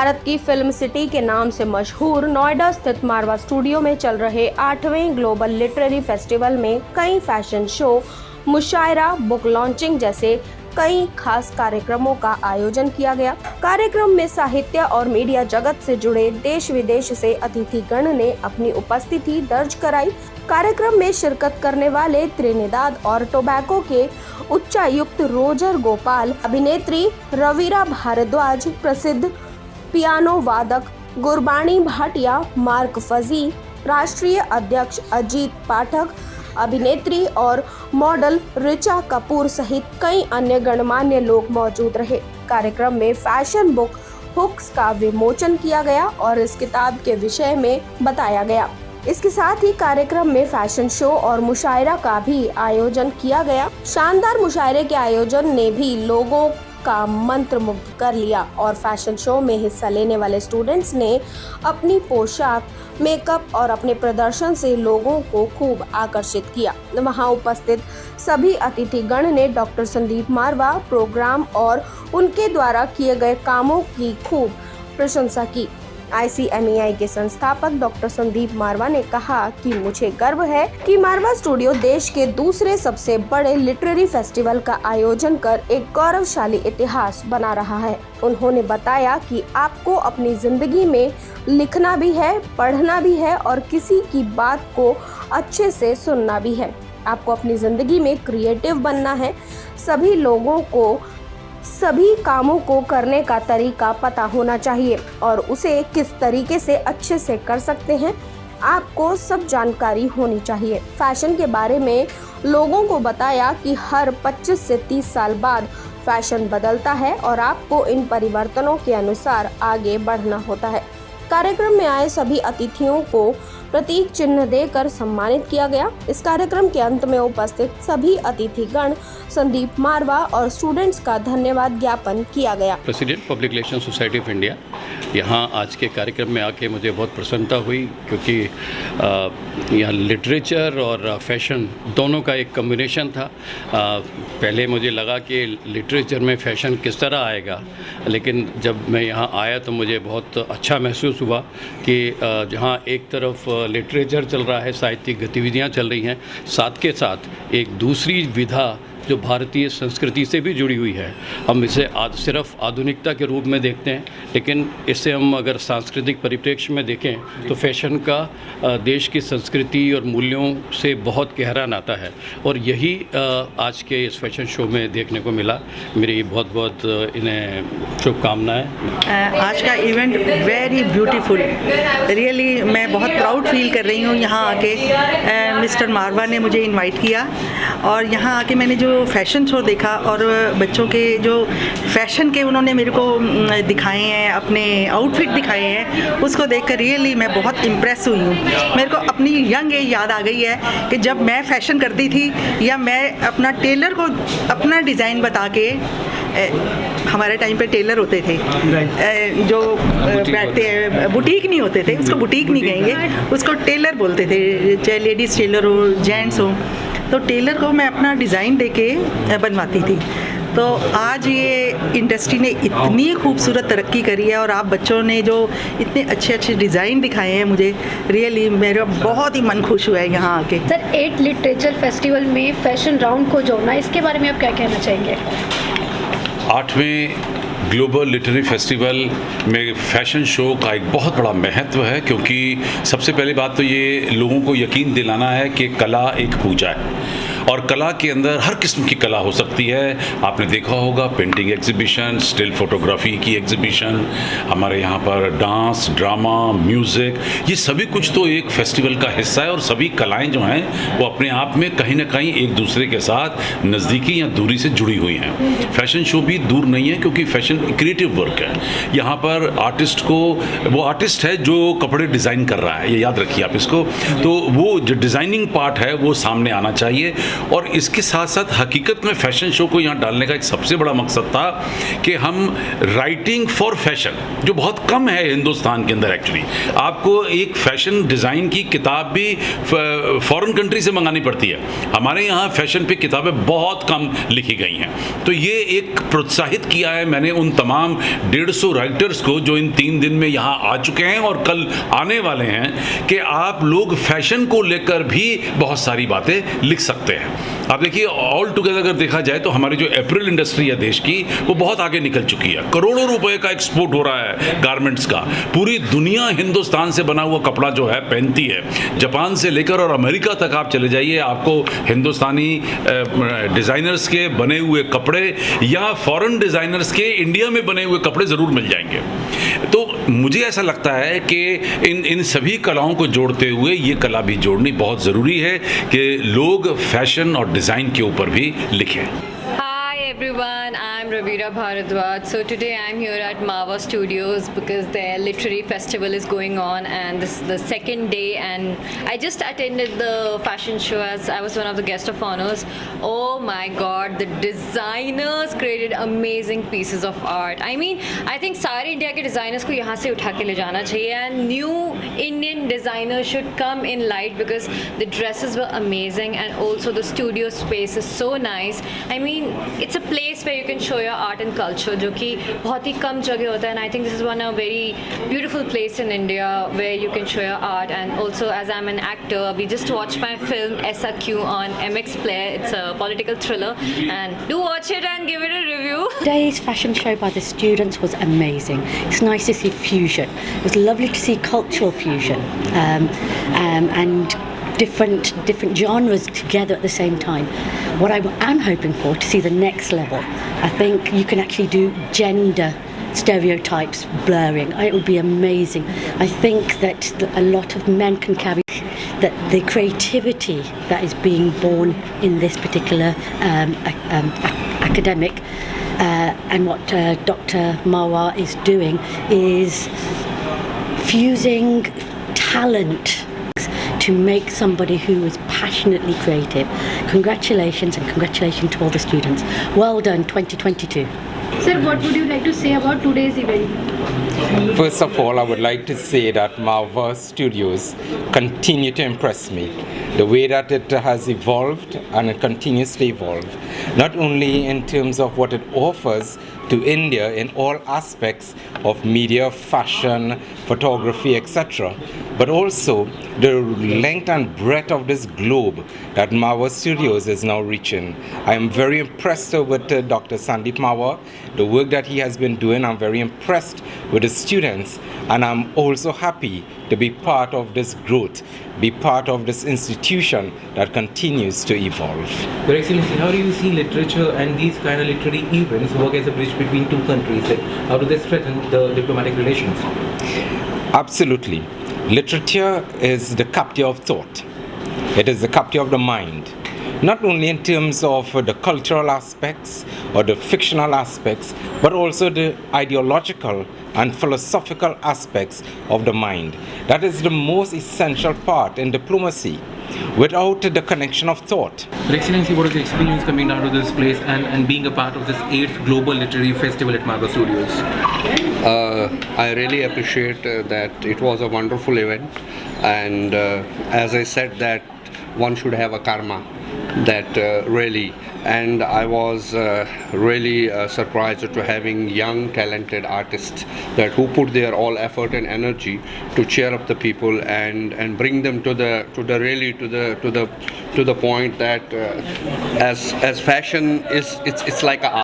भारत की film city के नाम से मशहूर नोएडा स्थित मारवा स्टूडियो में चल रहे 8वें ग्लोबल लिटरेरी फेस्टिवल में कई फैशन शो, मुशायरा, बुक लॉन्चिंग जैसे कई खास कार्यक्रमों का आयोजन किया गया। कार्यक्रम में साहित्य और मीडिया जगत से जुड़े देश विदेश से अतिथिगण ने अपनी उपस्थिति दर्ज कराई। कार्यक्रम में शिरकत करने वाले त्रिनिदाद और टोबैको के उच्चायुक्त रोजर गोपाल, अभिनेत्री रवीरा भारद्वाज, प्रसिद्ध पियानो वादक गुरबाणी भाटिया, मार्क फजी, राष्ट्रीय अध्यक्ष अजीत पाठक, अभिनेत्री और मॉडल ऋचा कपूर सहित कई अन्य गणमान्य लोग मौजूद रहे। कार्यक्रम में फैशन बुक हुक्स का विमोचन किया गया और इस किताब के विषय में बताया गया। इसके साथ ही कार्यक्रम में फैशन शो और मुशायरा का भी आयोजन किया गया। शानदार मुशायरे के आयोजन ने भी लोगों का मंत्रमुग्ध कर लिया और फैशन शो में हिस्सा लेने वाले स्टूडेंट्स ने अपनी पोशाक, मेकअप और अपने प्रदर्शन से लोगों को खूब आकर्षित किया। वहां उपस्थित सभी अतिथिगण ने डॉक्टर संदीप मारवा प्रोग्राम और उनके द्वारा किए गए कामों की खूब प्रशंसा की। ICMEI के संस्थापक डॉक्टर संदीप मारवा ने कहा कि मुझे गर्व है कि मारवा स्टूडियो देश के दूसरे सबसे बड़े लिटरेरी फेस्टिवल का आयोजन कर एक गौरवशाली इतिहास बना रहा है। उन्होंने बताया कि आपको अपनी जिंदगी में लिखना भी है, पढ़ना भी है और किसी की बात को अच्छे से सुनना भी है। आपको अपनी जिंदगी में क्रिएटिव बनना है। सभी लोगों को सभी कामों को करने का तरीका पता होना चाहिए और उसे किस तरीके से अच्छे से कर सकते हैं, आपको सब जानकारी होनी चाहिए। फैशन के बारे में लोगों को बताया कि हर 25 से 30 साल बाद फैशन बदलता है और आपको इन परिवर्तनों के अनुसार आगे बढ़ना होता है। कार्यक्रम में आए सभी अतिथियों को प्रतीक चिन्ह देकर सम्मानित किया गया। इस कार्यक्रम के अंत में उपस्थित सभी अतिथिगण संदीप मारवा और स्टूडेंट्स का धन्यवाद ज्ञापन किया गया। President public relation society of India, यहाँ आज के कार्यक्रम में आके मुझे बहुत प्रसन्नता हुई क्योंकि यहाँ लिटरेचर और फैशन दोनों का एक कॉम्बिनेशन था। पहले मुझे लगा कि लिटरेचर में फैशन किस तरह आएगा, लेकिन जब मैं यहाँ आया तो मुझे बहुत अच्छा महसूस हुआ कि जहाँ एक तरफ लिटरेचर चल रहा है, साहित्यिक गतिविधियाँ चल रही हैं, साथ के साथ एक दूसरी विधा जो भारतीय संस्कृति से भी जुड़ी हुई है। हम इसे सिर्फ आधुनिकता के रूप में देखते हैं, लेकिन इससे हम अगर सांस्कृतिक परिप्रेक्ष्य में देखें तो फैशन का देश की संस्कृति और मूल्यों से बहुत गहरा नाता है और यही आज के इस फैशन शो में देखने को मिला। मेरी बहुत बहुत इन्हें शुभकामनाएं। आज का इवेंट वेरी ब्यूटीफुल, रियली मैं बहुत प्राउड फील कर रही हूँ। यहाँ आके मिस्टर मारवा ने मुझे इनवाइट किया और यहाँ आके मैंने जो फैशन शो देखा और बच्चों के जो फैशन के उन्होंने मेरे को दिखाए हैं, अपने आउटफिट दिखाए हैं, उसको देखकर रियली मैं बहुत इम्प्रेस हुई हूँ। मेरे को अपनी यंग एज याद आ गई है कि जब मैं फैशन करती थी या मैं अपना टेलर को अपना डिज़ाइन बता के, हमारे टाइम पे टेलर होते थे जो बैठते हैं, बुटीक नहीं होते थे, उसको बुटीक नहीं कहेंगे, उसको टेलर बोलते थे, चाहे लेडीज़ टेलर हो, जेंट्स हो, तो टेलर को मैं अपना डिज़ाइन देके बनवाती थी। तो आज ये इंडस्ट्री ने इतनी खूबसूरत तरक्की करी है और आप बच्चों ने जो इतने अच्छे अच्छे डिज़ाइन दिखाए हैं, मुझे रियली मेरा बहुत ही मन खुश हुआ है यहाँ आके। सर, 8 लिटरेचर फेस्टिवल में फैशन राउंड को जोड़ना, इसके बारे में आप क्या कहना चाहेंगे? 8वें ग्लोबल लिटरेरी फेस्टिवल में फैशन शो का एक बहुत बड़ा महत्व है क्योंकि सबसे पहली बात तो ये लोगों को यकीन दिलाना है कि कला एक पूजा है और कला के अंदर हर किस्म की कला हो सकती है। आपने देखा होगा पेंटिंग एग्जीबिशन, स्टिल फोटोग्राफी की एग्जीबिशन, हमारे यहाँ पर डांस, ड्रामा, म्यूज़िक, ये सभी कुछ तो एक फेस्टिवल का हिस्सा है और सभी कलाएं जो हैं वो अपने आप में कहीं ना कहीं एक दूसरे के साथ नज़दीकी या दूरी से जुड़ी हुई हैं। फैशन शो भी दूर नहीं है क्योंकि फैशन क्रिएटिव वर्क है। यहाँ पर आर्टिस्ट को, वो आर्टिस्ट है जो कपड़े डिज़ाइन कर रहा है, ये याद रखिए आप इसको, तो वो जो डिज़ाइनिंग पार्ट है वो सामने आना चाहिए और इसके साथ साथ हकीकत में फ़ैशन शो को यहाँ डालने का एक सबसे बड़ा मकसद था कि हम राइटिंग फॉर फैशन, जो बहुत कम है हिंदुस्तान के अंदर एक्चुअली, आपको एक फ़ैशन डिज़ाइन की किताब भी फॉरेन कंट्री से मंगानी पड़ती है। हमारे यहाँ फ़ैशन पे किताबें बहुत कम लिखी गई हैं। तो ये एक प्रोत्साहित किया है मैंने उन तमाम 150 राइटर्स को जो इन 3 दिन में यहाँ आ चुके हैं और कल आने वाले हैं, कि आप लोग फैशन को लेकर भी बहुत सारी बातें लिख सकते हैं। आप देखिए ऑल टुगेदर अगर देखा जाए तो हमारी जो अप्रैल इंडस्ट्री है देश की, वो बहुत आगे निकल चुकी है। करोड़ों रुपए का एक्सपोर्ट हो रहा है गारमेंट्स का। पूरी दुनिया हिंदुस्तान से बना हुआ कपड़ा जो है पहनती है। जापान से लेकर और अमेरिका तक आप चले जाइए, आपको हिंदुस्तानी डिज़ाइनर्स के बने हुए कपड़े या फॉरेन डिज़ाइनर्स के इंडिया में बने हुए कपड़े ज़रूर मिल जाएंगे। तो मुझे ऐसा लगता है कि इन सभी कलाओं को जोड़ते हुए ये कला भी जोड़नी बहुत ज़रूरी है कि लोग फैशन और डिज़ाइन के ऊपर भी लिखें। Hi everyone, I'm Ravira Bharadwaj. So today I'm here at Mava Studios because their literary festival is going on and this is the second day, and I just attended the fashion show as I was one of the guest of honors. Oh my god, the designers created amazing pieces of art. I mean, I think सारे India के designers को यहाँ से उठा के ले जाना चाहिए, and new Indian designers should come in light because the dresses were amazing and also the studio space is so nice. I mean, it's a place where you can show your art and culture, जो कि बहुत ही कम जगह होता है, and I think this is one a very beautiful place in India where you can show your art. And also as I'm an actor, we just watched my film SRQ on MX Player. It's a political thriller, and do watch it and give it a review. Today's fashion show by the students was amazing. It's nice to see fusion. It was lovely to see cultural fusion and different genres together at the same time. What I am hoping for to see the next level, I think you can actually do gender stereotypes blurring. It would be amazing. I think that a lot of men can carry that the creativity that is being born in this particular academic and what Dr. Marwa is doing is fusing talent to make somebody who is passionately creative. Congratulations, and congratulations to all the students. Well done, 2022. Sir, what would you like to say about today's event? First of all, I would like to say that Marva Studios continue to impress me. The way that it has evolved and it continues to evolve, not only in terms of what it offers to India in all aspects of media, fashion, photography, etc., but also the length and breadth of this globe that Marwa Studios is now reaching. I am very impressed with Dr. Sandeep Marwa, the work that he has been doing. I'm very impressed with the students, and I'm also happy to be part of this growth, be part of this institution that continues to evolve. Your Excellency, how do you see literature and these kind of literary events work as a bridge between two countries? Like, how do they strengthen the diplomatic relations? Absolutely. Literature is the captive of thought. It is the captive of the mind. Not only in terms of the cultural aspects or the fictional aspects, but also the ideological and philosophical aspects of the mind. That is the most essential part in diplomacy. Without the connection of thought. Your Excellency, what is the experience coming down to this place and being a part of this 8th Global Literary Festival at Marva Studios? I really appreciate that it was a wonderful event, and as I said that one should have a karma, that really, and I was really surprised to having young talented artists that who put their all effort and energy to cheer up the people and bring them to the point that as fashion is it's like a